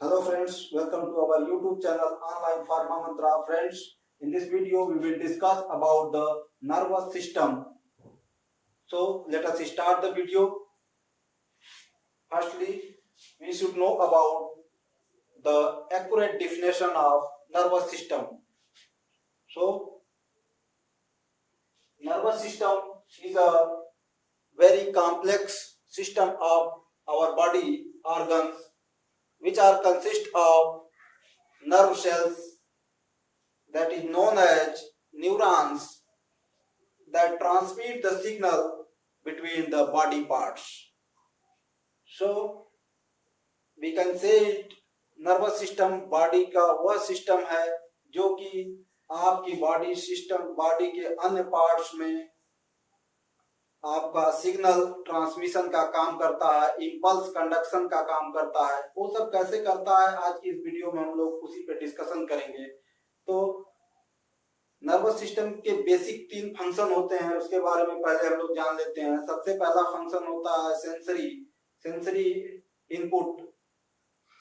Hello friends, welcome to our YouTube channel Online Pharma Mantra. Friends, in this video we will discuss about the nervous system. So let us start the video. Firstly, we should know about the accurate definition of nervous system. So nervous system is a very complex system of our body organs which are consist of nerve cells, that is known as neurons, that transmit the signal between the body parts. So we can say it, nervous system body का वह system है जो कि आपकी body के अन्य parts में आपका सिग्नल ट्रांसमिशन का काम करता है, इंपल्स कंडक्शन का काम करता है। वो सब कैसे करता है आज की इस वीडियो में हम लोग उसी पे डिस्कशन करेंगे। तो नर्वस सिस्टम के बेसिक 3 फंक्शन होते हैं, उसके बारे में पहले हम लोग जान लेते हैं। सबसे पहला फंक्शन होता है सेंसरी इनपुट।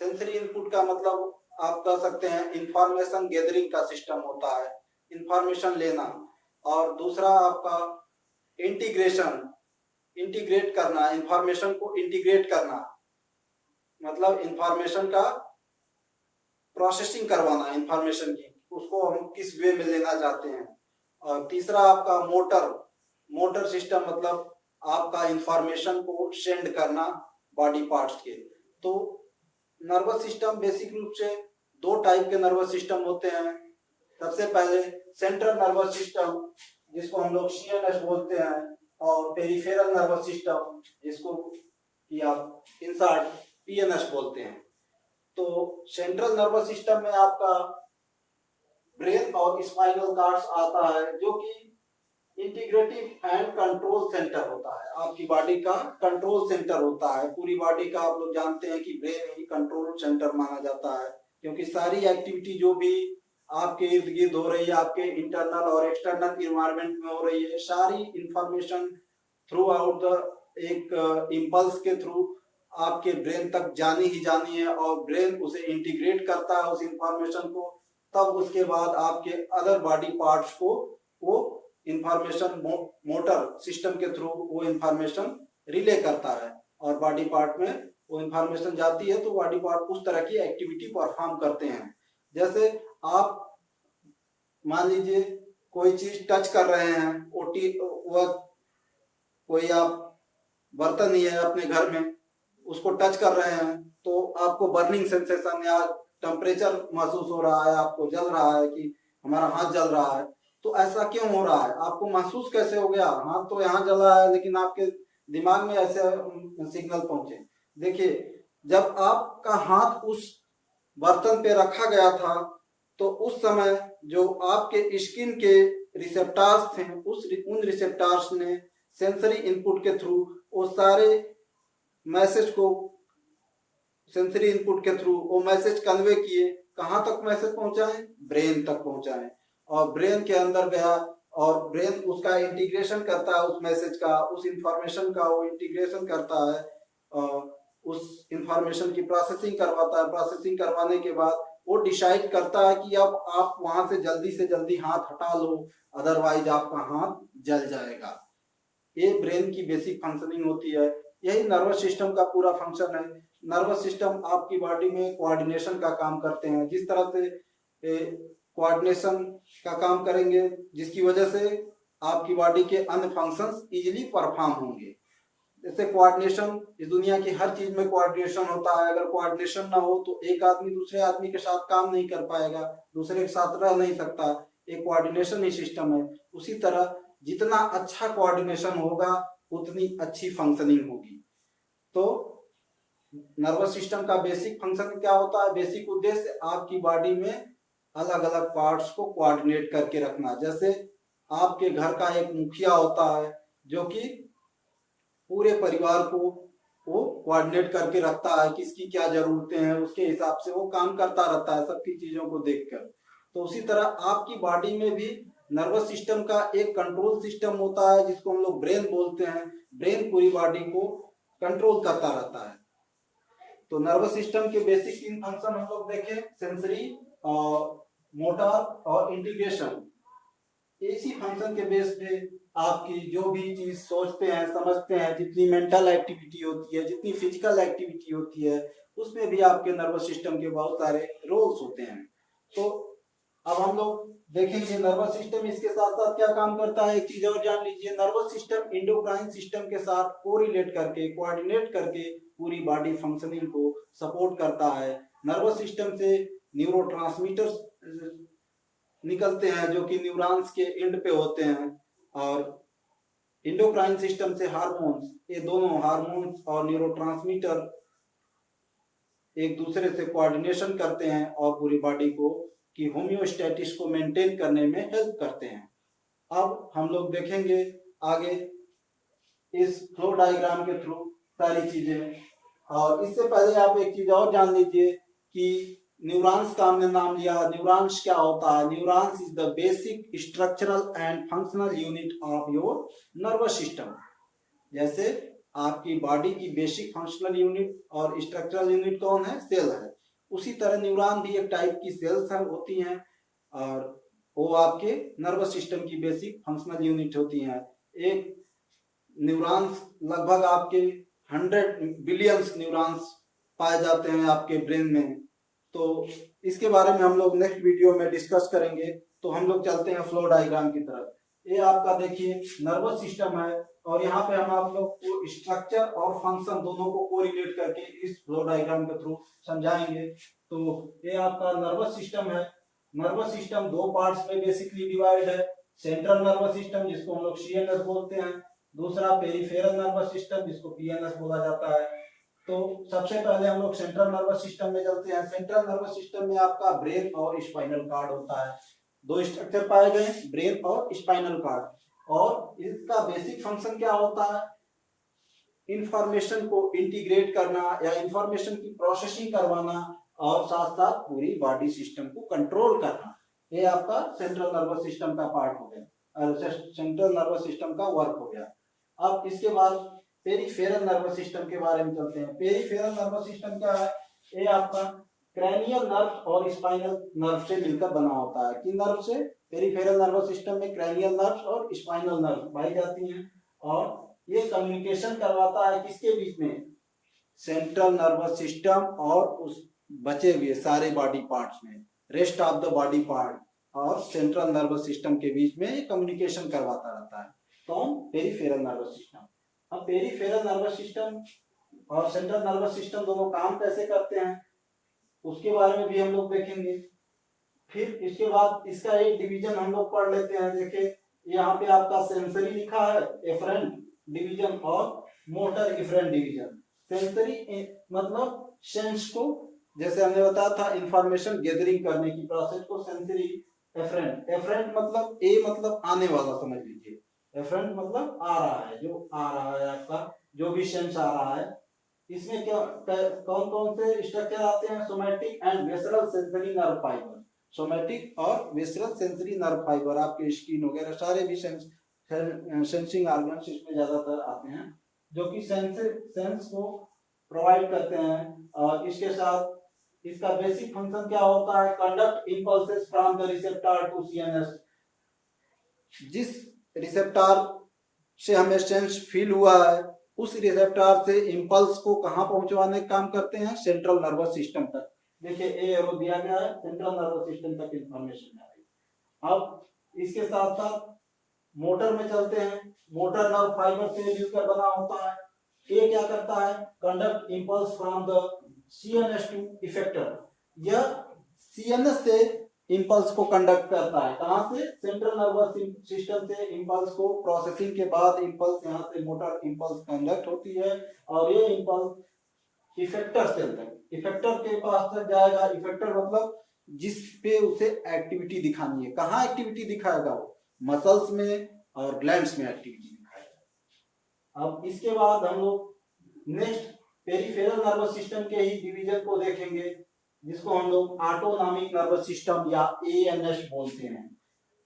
सेंसरी इनपुट का मतलब आप कह सकते हैं इंफॉर्मेशन गैदरिंग का सिस्टम होता है, इंफॉर्मेशन लेना। और दूसरा आपका इंटीग्रेट करना, इंफॉर्मेशन को इंटीग्रेट करना, मतलब इंफॉर्मेशन का प्रोसेसिंग करवाना, इंफॉर्मेशन की उसको हम किस वे में लेना चाहते हैं। और तीसरा आपका मोटर सिस्टम, मतलब आपका इंफॉर्मेशन को सेंड करना बॉडी पार्ट्स के। तो नर्वस सिस्टम बेसिक रूप से 2 टाइप के नर्वस सिस्टम होते हैं। सबसे पहले सेंट्रल नर्वस सिस्टम, जिसको हम लोग सीएनएस बोलते हैं, और पेरिफेरल नर्वस सिस्टम, जिसको कि आप इंसार्ट पीएनएस बोलते हैं। तो सेंट्रल नर्वस सिस्टम में आपका ब्रेन और स्पाइनल कॉर्ड्स आता है, जो कि इंटीग्रेटिव एंड कंट्रोल सेंटर होता है, आपकी बॉडी का कंट्रोल सेंटर होता है। पूरी बॉडी का आप लोग जानते हैं कि ब्रेन ही कंट्रोल सेंटर माना जाता है, क्योंकि सारी एक्टिविटी जो भी आपके इर्द गिर्द हो रही है, आपके इंटरनल और एक्सटर्नल इन्वायरमेंट में हो रही है, सारी इंफॉर्मेशन थ्रू आउट द एक इम्पल्स के थ्रू आपके ब्रेन तक जानी ही जानी है, और ब्रेन उसे इंटीग्रेट करता है उस इंफॉर्मेशन को। तब उसके बाद आपके अदर बॉडी पार्ट्स को वो इंफॉर्मेशन मोटर सिस्टम के थ्रू वो इंफॉर्मेशन रिले करता है, और बॉडी पार्ट में वो इंफॉर्मेशन जाती है। तो बॉडी पार्ट उस तरह की एक्टिविटी परफॉर्म करते हैं। जैसे आप मान लीजिए कोई चीज टच कर रहे हैं, वह कोई आप बर्तन ही है अपने घर में, उसको टच कर रहे हैं, तो आपको बर्निंग सेंसेशन या टेम्परेचर महसूस हो रहा है, आपको जल रहा है कि हमारा हाथ जल रहा है। तो ऐसा क्यों हो रहा है, आपको महसूस कैसे हो गया? हाथ तो यहाँ जला है, लेकिन आपके दिमाग में ऐसे सिग्नल पहुंचे। देखिए, जब आपका हाथ उस बर्तन पे रखा गया था, तो उस समय जो आपके स्किन के रिसेप्टर्स थे, उन रिसेप्टर्स ने सेंसरी इनपुट के थ्रू वो सारे मैसेज को, सेंसरी इनपुट के थ्रू वो मैसेज कन्वे किए। कहाँ तक मैसेज पहुंचाएं? ब्रेन तक पहुंचाएं, और ब्रेन के अंदर गया, और ब्रेन उसका इंटीग्रेशन करता है, उस मैसेज का, उस इंफॉर्मेशन का वो इंटीग्रेशन करता है, और उस इंफॉर्मेशन की प्रोसेसिंग करवाता है। प्रोसेसिंग करवाने के बाद वो डिसाइड करता है कि अब आप वहां से जल्दी हाथ हटा लो, अदरवाइज आपका हाथ जल जाएगा। ये ब्रेन की बेसिक फंक्शनिंग होती है। यही नर्वस सिस्टम का पूरा फंक्शन है। नर्वस सिस्टम आपकी बॉडी में कोऑर्डिनेशन का काम करते हैं। जिस तरह से कोऑर्डिनेशन का काम करेंगे, जिसकी वजह से आपकी बॉडी के अन्य फंक्शंस इजीली परफॉर्म होंगे। जैसे कोऑर्डिनेशन, इस दुनिया की हर चीज में कोऑर्डिनेशन होता है। अगर कोऑर्डिनेशन ना हो तो एक आदमी दूसरे आदमी के साथ काम नहीं कर पाएगा, दूसरे के साथ रह नहीं सकता। एक कोऑर्डिनेशन ही सिस्टम है। उसी तरह जितना अच्छा कोऑर्डिनेशन होगा, उतनी अच्छी फंक्शनिंग होगी। तो नर्वस सिस्टम का बेसिक फंक्शन क्या होता है? बेसिक उद्देश्य आपकी बॉडी में अलग अलग पार्ट्स को कोऑर्डिनेट करके रखना। जैसे आपके घर का एक मुखिया होता है, जो कि पूरे परिवार को वो कोऑर्डिनेट करके रखता है, किसकी क्या जरूरतें हैं, उसके हिसाब से वो काम करता रहता है सबकी चीजों को देखकर। तो उसी तरह आपकी बॉडी में भी नर्वस सिस्टम का एक कंट्रोल सिस्टम होता है, जिसको हम लोग ब्रेन बोलते हैं। ब्रेन पूरी बॉडी को कंट्रोल करता रहता है। तो नर्वस सिस्टम के बेसिक 3 फंक्शन हम लोग देखें, सेंसरी, मोटर और इंटीग्रेशन। इसी फंक्शन के बेस पे आपकी जो भी चीज सोचते हैं, समझते हैं, जितनी मेंटल एक्टिविटी होती है, जितनी फिजिकल एक्टिविटी होती है, उसमें भी आपके नर्वस सिस्टम के बहुत सारे रोल्स होते हैं। तो अब हम लोग देखेंगे नर्वस सिस्टम इसके साथ साथ क्या काम करता है। एक चीज और जान लीजिए, नर्वस सिस्टम इंडोक्राइन सिस्टम के साथ कोरिलेट करके, कोऑर्डिनेट करके पूरी बॉडी फंक्शनिंग को सपोर्ट करता है। नर्वस सिस्टम से न्यूरोट्रांसमीटर्स निकलते हैं जो कि न्यूरॉन्स के एंड पे होते हैं, और इंडोक्राइन सिस्टम से हार्मोन्स, ये दोनों हार्मोन्स और न्यूरोट्रांसमीटर एक दूसरे से कोऑर्डिनेशन करते हैं और पूरी बॉडी को की होम्योस्टेटिस को मेंटेन करने में हेल्प करते हैं। अब हम लोग देखेंगे आगे इस फ्लो डायग्राम के थ्रू सारी चीजें। और इससे पहले आप एक चीज और जान लीजिए कि न्यूरॉन्स का हमने नाम लिया। न्यूरॉन्स क्या होता है? Neurons is the basic structural and functional unit of your nervous system. जैसे आपकी बॉडी की बेसिक फंक्शनल यूनिट और स्ट्रक्चरल यूनिट कौन है? सेल है। उसी तरह न्यूरॉन भी एक टाइप की सेल्स होती हैं और वो आपके नर्वस सिस्टम की बेसिक फंक्शनल यूनिट होती हैं। एक न्यूरॉन्स लगभग आपके 100 बिलियंस न्यूरॉन्स पाए जाते हैं आपके ब्रेन में। तो इसके बारे में हम लोग नेक्स्ट वीडियो में डिस्कस करेंगे। तो हम लोग चलते हैं फ्लो डायग्राम की तरफ। ये आपका देखिए नर्वस सिस्टम है और यहाँ पे हम आप लोग को स्ट्रक्चर और फंक्शन दोनों को कोरिलेट करके इस फ्लो डायग्राम के थ्रू समझाएंगे। तो ये आपका नर्वस सिस्टम है। नर्वस सिस्टम 2 पार्ट्स में बेसिकली डिवाइड है। सेंट्रल नर्वस सिस्टम जिसको हम लोग सीएनएस बोलते हैं, दूसरा पेरिफेरल नर्वस सिस्टम जिसको पीएनएस बोला जाता है। तो सबसे पहले हम लोग सेंट्रल नर्वस सिस्टम में चलते हैं। सेंट्रल नर्वस सिस्टम में आपका ब्रेन और स्पाइनल कार्ड होता है। 2 स्ट्रक्चर पाए गए, ब्रेन और स्पाइनल कार्ड। और इसका बेसिक फंक्शन क्या होता है? इंफॉर्मेशन को इंटीग्रेट करना या इंफॉर्मेशन की प्रोसेसिंग करवाना और साथ साथ पूरी बॉडी सिस्टम को कंट्रोल करना। ये आपका सेंट्रल नर्वस सिस्टम का पार्ट हो गया और सेंट्रल नर्वस सिस्टम का वर्क हो गया। अब इसके बाद पेरिफेरल नर्वस सिस्टम के बारे में चलते हैं। पेरिफेरल नर्वस सिस्टम क्या है? ये आपका क्रैनियल नर्व और स्पाइनल नर्व से मिलकर बना होता है। किन नर्व से? पेरिफेरल नर्वस सिस्टम में क्रैनियल नर्व और स्पाइनल नर्व पाई जाती हैं और ये कम्युनिकेशन करवाता है किसके बीच में? सेंट्रल नर्वस सिस्टम और उस बचे हुए सारे बॉडी पार्ट्स में, rest of the body part और सेंट्रल नर्वस सिस्टम के बीच में ये कम्युनिकेशन करवाता रहता है। कौन? Peripheral nervous system. अब पेरिफेरल नर्वस सिस्टम और सेंट्रल नर्वस सिस्टम दोनों काम कैसे करते हैं उसके बारे में भी हम लोग देखेंगे। फिर इसके बाद इसका एक डिवीजन हम लोग पढ़ लेते हैं। देखिए यहाँ पे आपका सेंसरी लिखा है, एफरेंट डिवीजन और मोटर इफरेंट डिवीजन। सेंसरी मतलब सेंस को, जैसे हमने बताया था इंफॉर्मेशन गैदरिंग करने की प्रोसेस को सेंसरी। एफरेंट, एफरेंट मतलब ए मतलब आने वाला समझ लीजिए। एफरेंट मतलब आ रहा है, जो आ रहा है आपका जो भी सेंस आ रहा है। इसमें क्या कौन कौन से स्ट्रक्चर आते हैं? Somatic and visceral sensory nerve fibre. Somatic और विसरल सेंसरी नर्व फाइबर आपके स्किन वगैरह सारे भी सेंसिंग ऑर्गन्स इसमें ज्यादातर आते हैं जो कि सेंस को प्रोवाइड करते हैं। और इसके साथ इसका बेसिक फंक्शन क्या होता है? Conduct impulses from the receptor to CNS. जिस रिसेप्टर से हमें सेंस फील हुआ है उस रिसेप्टर से इंपल्स को कहां पहुंचवाने का काम करते हैं? सेंट्रल नर्वस सिस्टम तक। देखिए ए एरो दिया गया है, सेंट्रल नर्वस सिस्टम तक इंफॉर्मेशन आ रही है। अब इसके साथ साथ मोटर में चलते हैं। मोटर नर्व फाइबर से मिलकर बना होता है। ये क्या करता है? Conduct impulse from the CNS to effector. यह सीएनएस से इंपल्स को कंडक्ट करता है। कहां से? सेंट्रल नर्वस सिस्टम से इंपल्स को प्रोसेसिंग के बाद इंपल्स यहां से मोटर इंपल्स कंडक्ट होती है और ये इंपल्स इफेक्टर सेल तक, इफेक्टर के पास तक जाएगा। इफेक्टर मतलब जिस पे उसे एक्टिविटी दिखानी है। कहाँ एक्टिविटी दिखाएगा? वो मसल्स में और ग्लैंड्स में एक्टिविटी दिखाएगा। अब इसके बाद हम लोग नेक्स्ट पेरिफेरल नर्वस सिस्टम के ही डिवीजन को देखेंगे जिसको हम लोग ऑटोनॉमिक नर्वस सिस्टम या एएनएस बोलते हैं।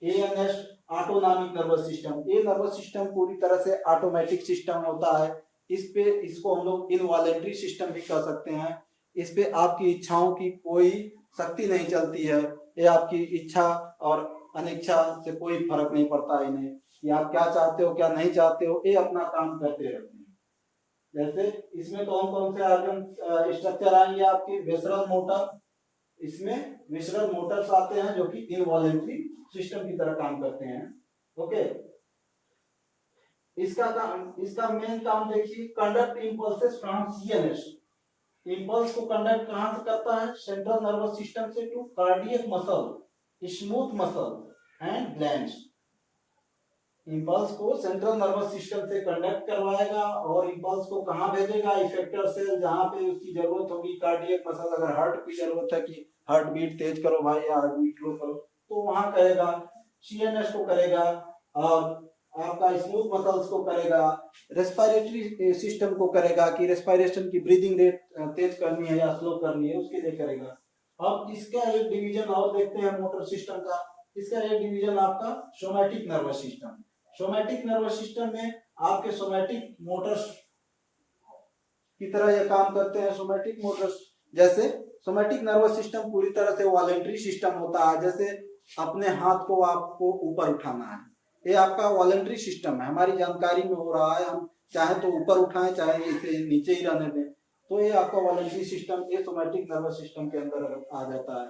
ANS autonomic nervous system. ये नर्वस सिस्टम पूरी तरह से ऑटोमेटिक सिस्टम होता है। इसको हम लोग इनवॉलेंट्री सिस्टम भी कह सकते हैं। इस पे आपकी इच्छाओं की कोई शक्ति नहीं चलती है। ये आपकी इच्छा और अनिच्छा से कोई फर्क नहीं पड़ता इन्हें कि आप क्या चाहते हो क्या नहीं चाहते हो, ये अपना काम करते रहते हैं। जैसे इसमें कौन कौन से ऑर्गन स्ट्रक्चर आएंगे आपके, विसरल मोटर, इसमें विसरल मोटर्स आते हैं जो कि इनवॉलेंट्री सिस्टम की तरह काम करते हैं। ओके, इसका मेन काम देखिए, conduct impulses from CNS. Impulse को कंडक्ट कहां से करता है, सेंट्रल नर्वस सिस्टम से to cardiac muscle, smooth muscle and glands. Impulse को सेंट्रल नर्वस सिस्टम से कंडक्ट करवाएगा और इंपल्स को कहां भेजेगा, इफेक्टर सेल जहां पे उसकी जरूरत होगी, कार्डियक मसल, अगर हार्ट की जरूरत है कि हार्ट बीट तेज करो भाई या हार्ट बीट लो करो, तो वहां करेगा। सीएनएस को करेगा और आपका स्मूथ मसल्स को करेगा, रेस्पिरेटरी सिस्टम को करेगा कि रेस्पिरेशन की ब्रीदिंग रेट तेज करनी है या स्लो करनी है, उसके लिए करेगा। अब इसका एक डिवीजन और देखते हैं मोटर सिस्टम का। इसका एक डिवीजन आपका somatic nervous system. Somatic nervous system में आपके सोमैटिक मोटर्स की तरह ये काम करते हैं। सोमैटिक मोटर्स जैसे सोमैटिक नर्वस सिस्टम पूरी तरह से वॉलेंट्री सिस्टम होता है। जैसे अपने हाथ को आपको ऊपर उठाना है, ये आपका वॉलेंट्री सिस्टम है, हमारी जानकारी में हो रहा है, हम चाहे तो ऊपर उठाएं चाहे इसे नीचे ही रहने दें, तो ये आपका वॉलेंट्री सिस्टम ये सोमैटिक नर्वस सिस्टम के अंदर आ जाता है।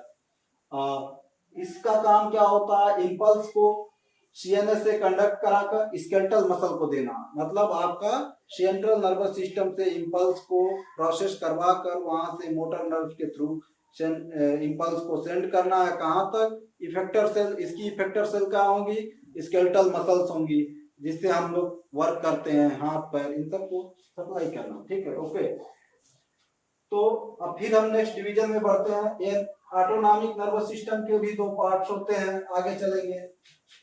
इसका काम क्या होता है, इंपल्स को सीएनएस से कंडक्ट कराकर स्केलेटल मसल को देना, मतलब आपका सेंट्रल नर्वस सिस्टम से इंपल्स को प्रोसेस करवा कर वहां से मोटर नर्व के थ्रू इंपल्स को सेंड करना है कहां तक, इफेक्टर सेल। इसकी इफेक्टर सेल क्या होंगी, स्केलेटल मसल्स होंगी, जिससे हम लोग वर्क करते हैं, हाथ पैर इन सबको सप्लाई करना। ठीक है, ओके। तो अब फिर हम नेक्स्ट डिवीजन में बढ़ते हैं। ये ऑटोनॉमिक नर्वस सिस्टम के भी दो पार्ट्स होते हैं, आगे चलेंगे।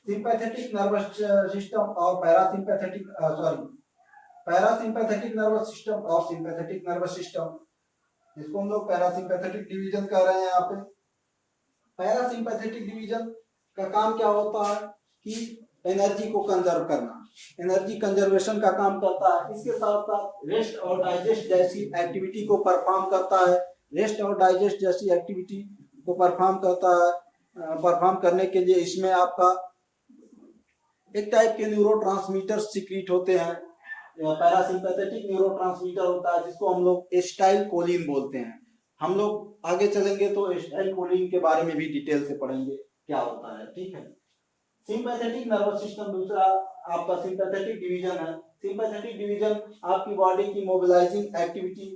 सिंपैथेटिक नर्वस सिस्टम और पैरासिम्पैथेटिक नर्वस सिस्टम और सिंपैथेटिक नर्वस सिस्टम, जिसको हम लोग पैरासिम्पैथेटिक डिवीजन कह रहे हैं यहाँ पे। पैरासिम्पैथेटिक डिवीजन का काम क्या होता है कि एनर्जी को कंजर्व करना, एनर्जी कंजर्वेशन का काम करता है। इसके साथ साथ रेस्ट और डाइजेस्ट जैसी एक्टिविटी को परफॉर्म करता है। रेस्ट और डाइजेस्ट जैसी एक्टिविटी को परफॉर्म करता है। परफॉर्म करने के लिए इसमें आपका एक टाइप के न्यूरोट्रांसमीटर सीक्रेट होते हैं। पैरासिम्पैथेटिक न्यूरोट्रांसमीटर होता है जिसको हम लोग एसिटाइल कोलिन बोलते हैं। हम लोग आगे चलेंगे तो एसिटाइल कोलिन के बारे में भी डिटेल से पढ़ेंगे क्या होता है। ठीक है, सिंपैथेटिक नर्वस सिस्टम दूसरा आपका सिंपैथेटिक डिवीजन है। सिंपैथेटिक डिवीजन आपकी बॉडी की मोबिलाइजिंग एक्टिविटी,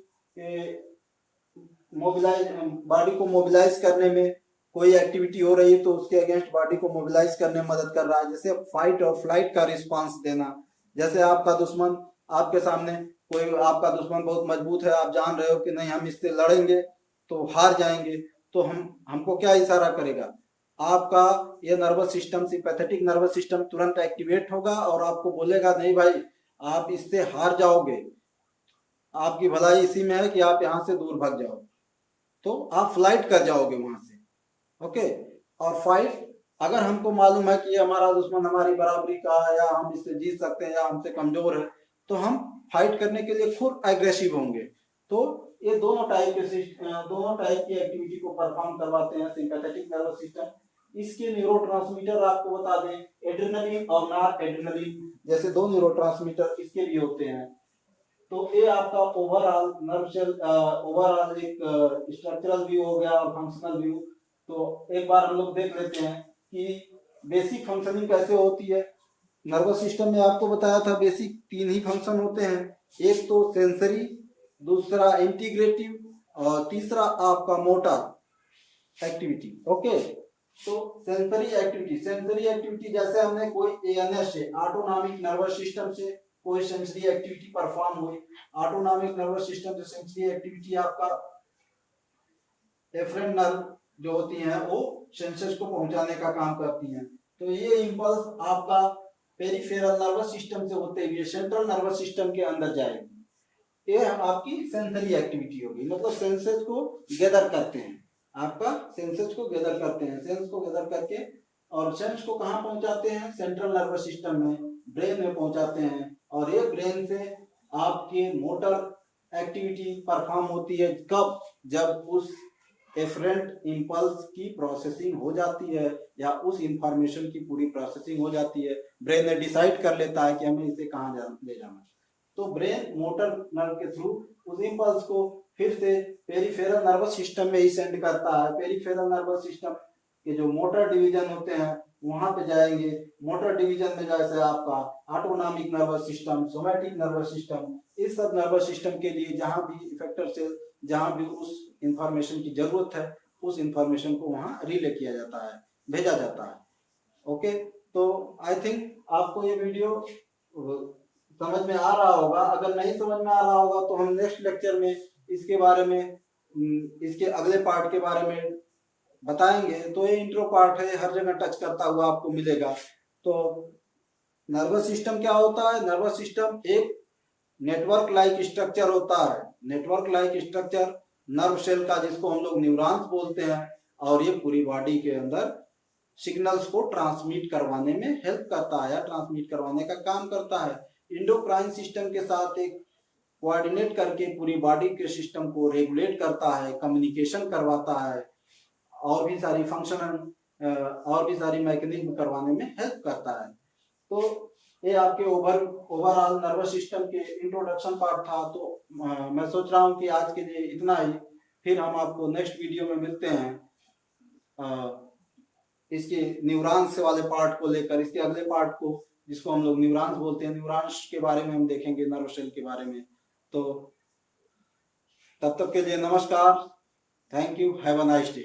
बॉडी को मोबिलाइज करने में कोई एक्टिविटी हो रही है तो उसके अगेंस्ट बॉडी को मोबिलाइज करने में मदद कर रहा है। जैसे फाइट और फ्लाइट का रिस्पांस देना। जैसे आपका दुश्मन आपके सामने, कोई आपका दुश्मन बहुत मजबूत है, आप जान रहे हो कि नहीं हम इससे लड़ेंगे तो हार जाएंगे, तो हमको क्या इशारा करेगा, आपका ये nervous system sympathetic nervous system तुरंत एक्टिवेट होगा और आपको बोलेगा नहीं भाई आप इससे हार जाओगे, आपकी भलाई इसी में है कि आप यहाँ से दूर भाग जाओ, तो आप फ्लाइट कर जाओगे वहां से। ओके, और फाइट, अगर हमको मालूम है कि हमारा दुश्मन हमारी बराबरी का है या हम इससे जीत सकते हैं या हमसे कमजोर है, तो हम फाइट करने के लिए खुद एग्रेसिव होंगे। तो ये दोनों टाइप की एक्टिविटी को परफॉर्म करवाते हैं सिंपैथेटिक नर्वस सिस्टम। इसके न्यूरोट्रांसमीटर आपको बता दें, एड्रेनलिन और नॉर एड्रेनलिन जैसे दो न्यूरोट्रांसमीटर इसके भी होते हैं। तो ये आपका ओवरऑल नर्व सेल ओवरऑल एक स्ट्रक्चरल व्यू हो गया और फंक्शनल व्यू। तो एक बार हम लोग देख लेते हैं कि बेसिक फंक्शनिंग कैसे होती है। नर्वस सिस्टम में आपको बताया था बेसिक 3 ही फंक्शन होते हैं, एक तो सेंसरी, दूसरा इंटीग्रेटिव और तीसरा आपका मोटर एक्टिविटी। ओके, तो सेंसरी एक्टिविटी जैसे हमने कोई एएनएस से, ऑटोनॉमिक नर्वस सिस्टम से कोई सेंसरी एक्टिविटी परफॉर्म हुई, ऑटोनॉमिक नर्वस सिस्टम से सेंसरी एक्टिविटी आपका एफरेंट नर्व जो होती हैं वो सेंसर्स को पहुंचाने का काम करती हैं। तो ये इंपल्स आपका पेरिफेरल नर्वस सिस्टम से होते हुए सेंट्रल नर्वस सिस्टम के अंदर जाएगी। ये आपकी सेंसरी एक्टिविटी होगी, मतलब सेंसर्स को गैदर करते हैं, आपका सेंसर्स को गैदर करते हैं, सेंस को गैदर करके और सेंस को कहाँ पहुंचाते हैं, सेंट्रल नर्वस सिस्टम में, ब्रेन में पहुंचाते हैं। और ये ब्रेन से आपके मोटर एक्टिविटी परफॉर्म होती है कब, जब उस एफरेंट इम्पल्स की प्रोसेसिंग हो जाती है या उस इंफॉर्मेशन की पूरी प्रोसेसिंग हो जाती है, ब्रेन ने डिसाइड कर लेता है कि हमें इसे कहाँ ले जाना है, तो ब्रेन मोटर नर्व के थ्रू उस इम्पल्स को फिर से पेरिफेरल नर्वस सिस्टम में ही सेंड करता है। पेरिफेरल नर्वस सिस्टम के जो मोटर डिवीजन होते हैं वहां पे जाएंगे। मोटर डिवीजन में जैसे आपका autonomic nervous system, somatic nervous system, इस सब नर्वस सिस्टम के लिए जहां भी इफेक्टर सेल, जहां भी उस इंफॉर्मेशन की जरूरत है उस इंफॉर्मेशन को वहां रिले किया जाता है, भेजा जाता है। ओके, तो आई थिंक आपको ये वीडियो समझ में आ रहा होगा। अगर नहीं समझ में आ रहा होगा तो हम नेक्स्ट लेक्चर में इसके बारे में, इसके अगले पार्ट के बारे में बताएंगे। तो ये इंट्रो पार्ट है, हर जगह टच करता हुआ आपको मिलेगा। तो नर्वस सिस्टम क्या होता है? नर्वस सिस्टम एक नेटवर्क लाइक स्ट्रक्चर होता है। Network like structure nerve cell का, जिसको हम लोग न्यूरॉन्स बोलते हैं, और ये पूरी बॉडी के अंदर सिग्नल्स को ट्रांसमिट करवाने में हेल्प करता है या ट्रांसमिट करवाने का काम करता है। इंडोक्राइन सिस्टम के साथ एक कोऑर्डिनेट करके पूरी बॉडी के सिस्टम को रेगुलेट करता है, कम्युनिकेशन करवाता है, और भी सारी फंक्शन और भी सारी मैकेनिज्म करवाने में हेल्प करता है। तो ये आपके ओवरऑल नर्वस सिस्टम के इंट्रोडक्शन पार्ट था। तो मैं सोच रहा हूँ कि आज के लिए इतना ही। फिर हम आपको नेक्स्ट वीडियो में मिलते हैं इसके न्यूरॉन्स वाले पार्ट को लेकर, इसके अगले पार्ट को जिसको हम लोग न्यूरॉन्स बोलते हैं, न्यूरॉन्स के बारे में हम देखेंगे, नर्व सेल के बारे में। तो तब तक के लिए नमस्कार, thank you, have a nice day.